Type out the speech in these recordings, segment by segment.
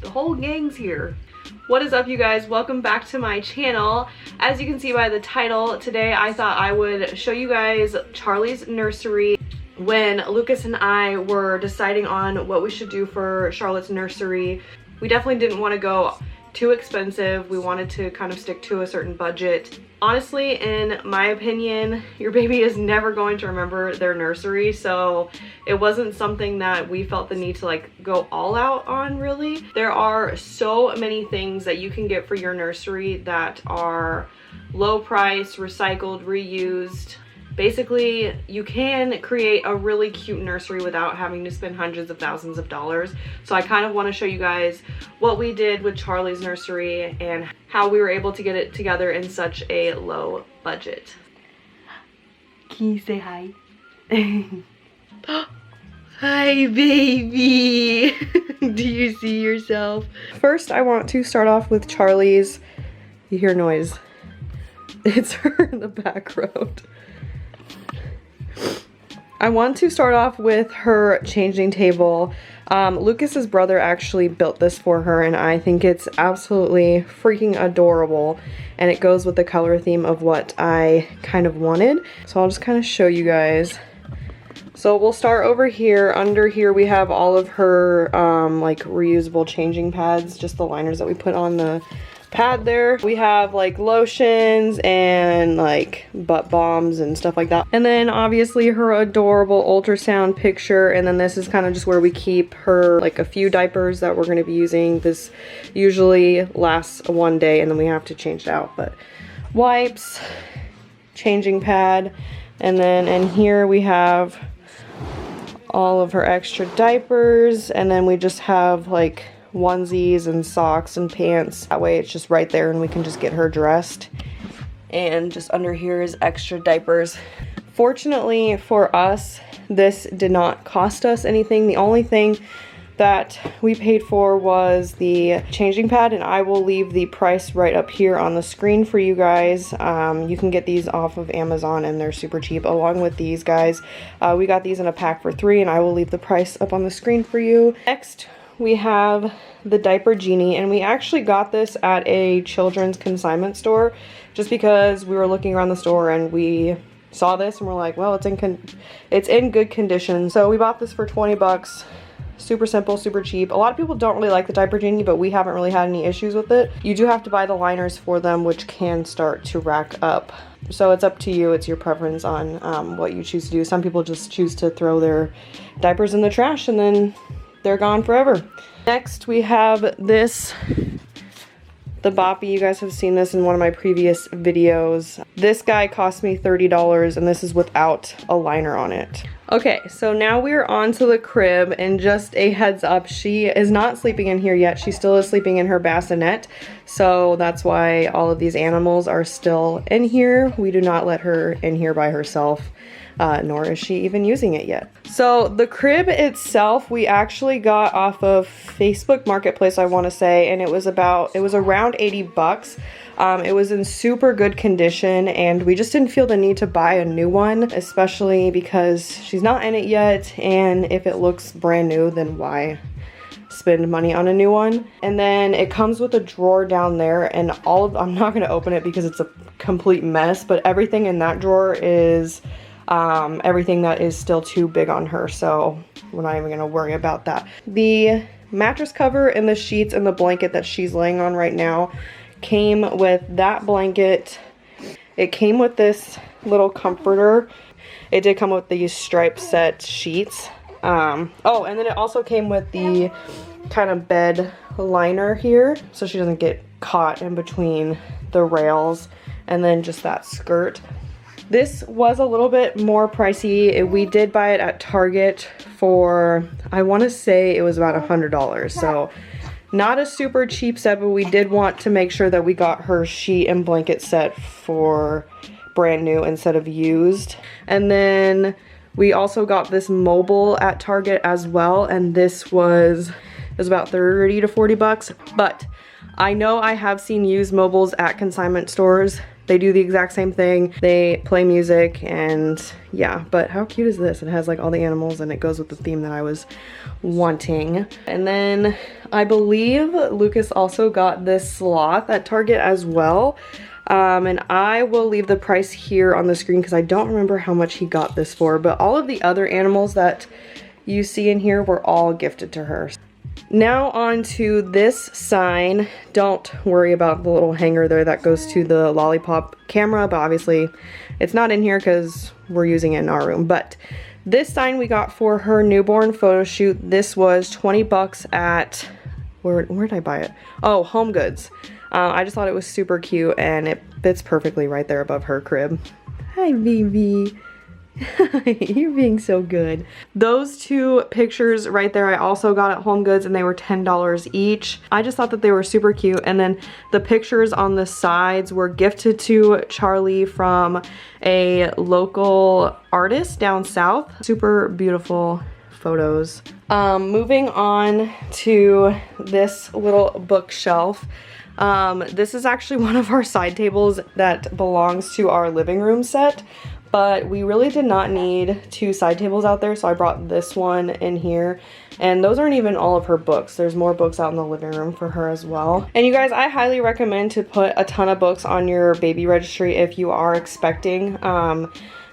The whole gang's here. What is up, you guys? Welcome back to my channel. As you can see by the title, today I thought I would show you guys Charlie's Nursery. When Lucas and I were deciding on what we should do for Charlotte's nursery, we definitely didn't want to go too expensive. We wanted to kind of stick to a certain budget. Honestly, in my opinion, your baby is never going to remember their nursery, so it wasn't something that we felt the need to like go all out on, really. There are so many things that you can get for your nursery that are low price, recycled, reused. Basically, you can create a really cute nursery without having to spend hundreds of thousands of dollars. So I kind of want to show you guys what we did with Charlie's nursery and how we were able to get it together in such a low budget. Can you say hi? Hi, baby. Do you see yourself? First, I want to start off with Charlie's. You hear noise. It's her in the background. I want to start off with her changing table. Lucas's brother actually built this for her, and I think it's absolutely freaking adorable, and it goes with the color theme of what I kind of wanted. So I'll just kind of show you guys. So we'll start over here. Under here we have all of her like reusable changing pads, just the liners that we put on the pad there. We have like lotions and like butt bombs and stuff like that. And then obviously her adorable ultrasound picture. And then this is kind of just where we keep her like a few diapers that we're going to be using. This usually lasts one day and then we have to change it out. But wipes, changing pad, and then in here we have all of her extra diapers, and then we just have like onesies and socks and pants. That way it's just right there and we can just get her dressed. And just under here is extra diapers. Fortunately for us, this did not cost us anything. The only thing that we paid for was the changing pad, and I will leave the price right up here on the screen for you guys. You can get these off of Amazon and they're super cheap along with these guys. We got these in a pack for $3, and I will leave the price up on the screen for you. Next, we have the diaper genie, and we actually got this at a children's consignment store just because we were looking around the store and we saw this and we're like, well, it's in good condition. So we bought this for 20 bucks. Super simple, super cheap. A lot of people don't really like the diaper genie, but we haven't really had any issues with it. You do have to buy the liners for them, which can start to rack up. So it's up to you. It's your preference on what you choose to do. Some people just choose to throw their diapers in the trash and then they're gone forever. Next, we have this, the Boppy. You guys have seen this in one of my previous videos. This guy cost me $30, and this is without a liner on it. Okay, so now we're on to the crib, and just a heads up, she is not sleeping in here yet. She still is sleeping in her bassinet, so that's why all of these animals are still in here. We do not let her in here by herself. Nor is she even using it yet. So the crib itself, we actually got off of Facebook Marketplace, I want to say, and it was around 80 bucks. It was in super good condition, and we just didn't feel the need to buy a new one, especially because she's not in it yet, and if it looks brand new, then why spend money on a new one? And then it comes with a drawer down there, and I'm not going to open it because it's a complete mess, but everything in that drawer is everything that is still too big on her, so we're not even going to worry about that. The mattress cover and the sheets and the blanket that she's laying on right now came with that blanket. It came with this little comforter. It did come with these striped set sheets. Oh, and then it also came with the kind of bed liner here, so she doesn't get caught in between the rails, and then just that skirt. This was a little bit more pricey. We did buy it at Target for, I want to say it was about $100. So not a super cheap set, but we did want to make sure that we got her sheet and blanket set for brand new instead of used. And then we also got this mobile at Target as well, and this was about 30 to 40 bucks. But I know I have seen used mobiles at consignment stores They do the exact same thing. They play music and yeah, but how cute is this? It has like all the animals and it goes with the theme that I was wanting. And then I believe Lucas also got this sloth at Target as well. And I will leave the price here on the screen because I don't remember how much he got this for, but all of the other animals that you see in here were all gifted to her. Now on to this sign. Don't worry about the little hanger there that goes to the lollipop camera, but obviously it's not in here because we're using it in our room. But this sign we got for her newborn photo shoot. This was 20 bucks at, where did I buy it? Oh, Home Goods. I just thought it was super cute and it fits perfectly right there above her crib. Hi, baby. You're being so good. Those two pictures right there I also got at Home Goods and they were $10 each. I just thought that they were super cute. And then the pictures on the sides were gifted to Charlie from a local artist down south. Super beautiful photos. Moving on to this little bookshelf. This is actually one of our side tables that belongs to our living room set, but we really did not need two side tables out there, so I brought this one in here. And those aren't even all of her books. There's more books out in the living room for her as well. And you guys, I highly recommend to put a ton of books on your baby registry if you are expecting.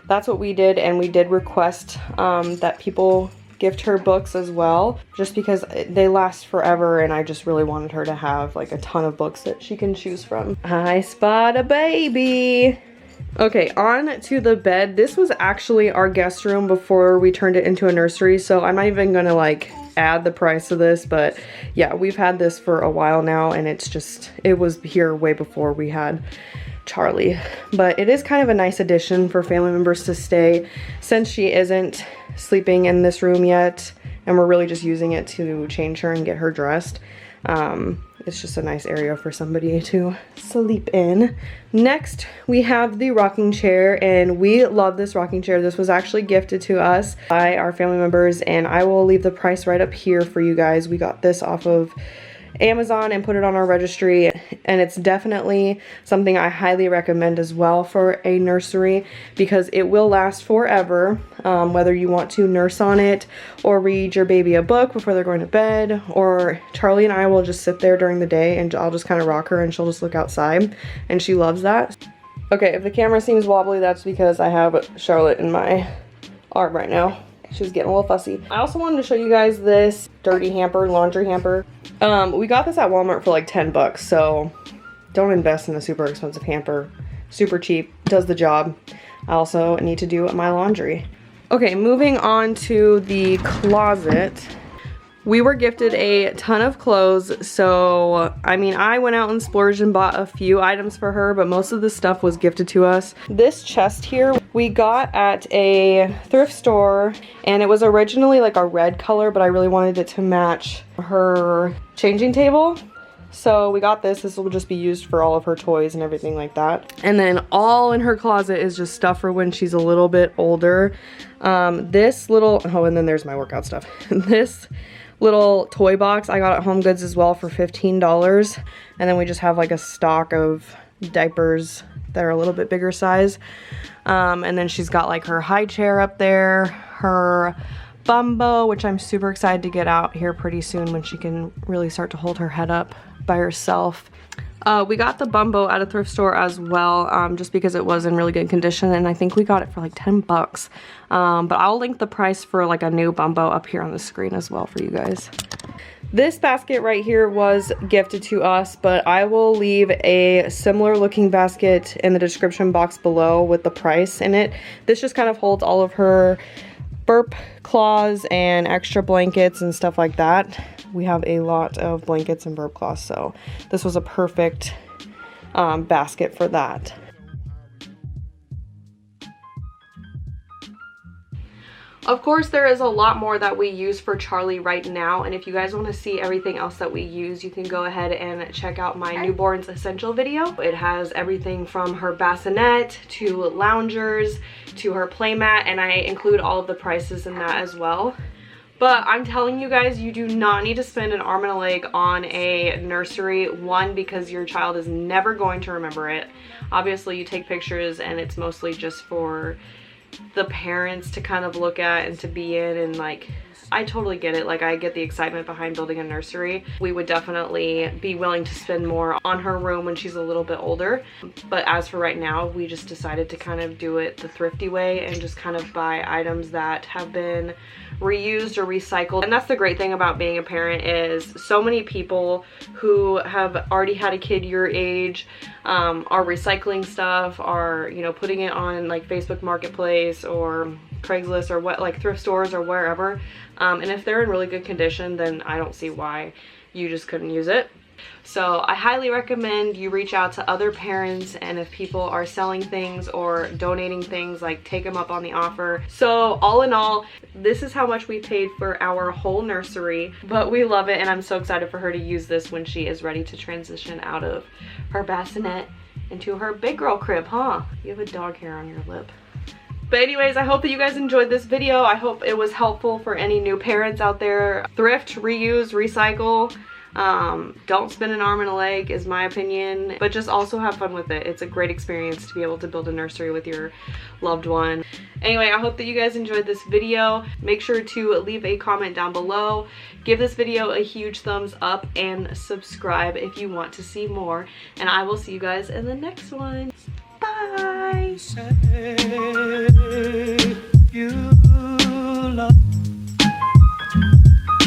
That's what we did, and we did request that people gift her books as well, just because they last forever and I just really wanted her to have like a ton of books that she can choose from. I spot a baby. Okay, on to the bed. This was actually our guest room before we turned it into a nursery, so I'm not even gonna like add the price of this, but yeah, we've had this for a while now and it was here way before we had Charlie. But it is kind of a nice addition for family members to stay since she isn't sleeping in this room yet and we're really just using it to change her and get her dressed. It's just a nice area for somebody to sleep in. Next, we have the rocking chair, and we love this rocking chair. This was actually gifted to us by our family members, and I will leave the price right up here for you guys. We got this off of Amazon and put it on our registry, and it's definitely something I highly recommend as well for a nursery because it will last forever, whether you want to nurse on it or read your baby a book before they're going to bed, or Charlie and I will just sit there during the day and I'll just kind of rock her and she'll just look outside, and she loves that. Okay, if the camera seems wobbly, that's because I have Charlotte in my arm right now. She's getting a little fussy. I also wanted to show you guys this dirty hamper, laundry hamper. We got this at Walmart for like 10 bucks, so don't invest in a super expensive hamper. Super cheap, does the job. I also need to do my laundry. Okay, moving on to the closet. We were gifted a ton of clothes, so I mean, I went out and splurged and bought a few items for her, but most of the stuff was gifted to us. This chest here we got at a thrift store, and it was originally like a red color, but I really wanted it to match her changing table. So we got this. This will just be used for all of her toys and everything like that. And then all in her closet is just stuff for when she's a little bit older. This little, oh, and then there's my workout stuff. This little toy box I got at Home Goods as well for $15. And then we just have like a stock of diapers that are a little bit bigger size. And then she's got like her high chair up there, her Bumbo, which I'm super excited to get out here pretty soon when she can really start to hold her head up by herself. We got the Bumbo at a thrift store as well, just because it was in really good condition, and I think we got it for like 10 bucks. But I'll link the price for like a new Bumbo up here on the screen as well for you guys. This basket right here was gifted to us, but I will leave a similar looking basket in the description box below with the price in it. This just kind of holds all of her burp cloths and extra blankets and stuff like that. We have a lot of blankets and burp cloths, so this was a perfect basket for that. Of course, there is a lot more that we use for Charlie right now, and if you guys want to see everything else that we use, you can go ahead and check out my Newborns Essential video. It has everything from her bassinet to loungers to her playmat, and I include all of the prices in that as well. But I'm telling you guys, you do not need to spend an arm and a leg on a nursery. One, because your child is never going to remember it. Obviously, you take pictures and it's mostly just for the parents to kind of look at and to be in, and like, I totally get it. Like, I get the excitement behind building a nursery. We would definitely be willing to spend more on her room when she's a little bit older. But as for right now, we just decided to kind of do it the thrifty way and just kind of buy items that have been reused or recycled. And that's the great thing about being a parent, is so many people who have already had a kid your age are recycling stuff, are, you know, putting it on like Facebook Marketplace or Craigslist or what, like thrift stores or wherever. And if they're in really good condition, then I don't see why you just couldn't use it. So I highly recommend you reach out to other parents, and if people are selling things or donating things, like, take them up on the offer. So all in all, this is how much we paid for our whole nursery, but we love it, and I'm so excited for her to use this when she is ready to transition out of her bassinet into her big girl crib, huh? You have a dog hair on your lip. But anyways, I hope that you guys enjoyed this video. I hope it was helpful for any new parents out there. Thrift, reuse, recycle. Don't spend an arm and a leg is my opinion, but just also have fun with it. It's a great experience to be able to build a nursery with your loved one. Anyway, I hope that you guys enjoyed this video. Make sure to leave a comment down below. Give this video a huge thumbs up and subscribe if you want to see more. And I will see you guys in the next one. Bye!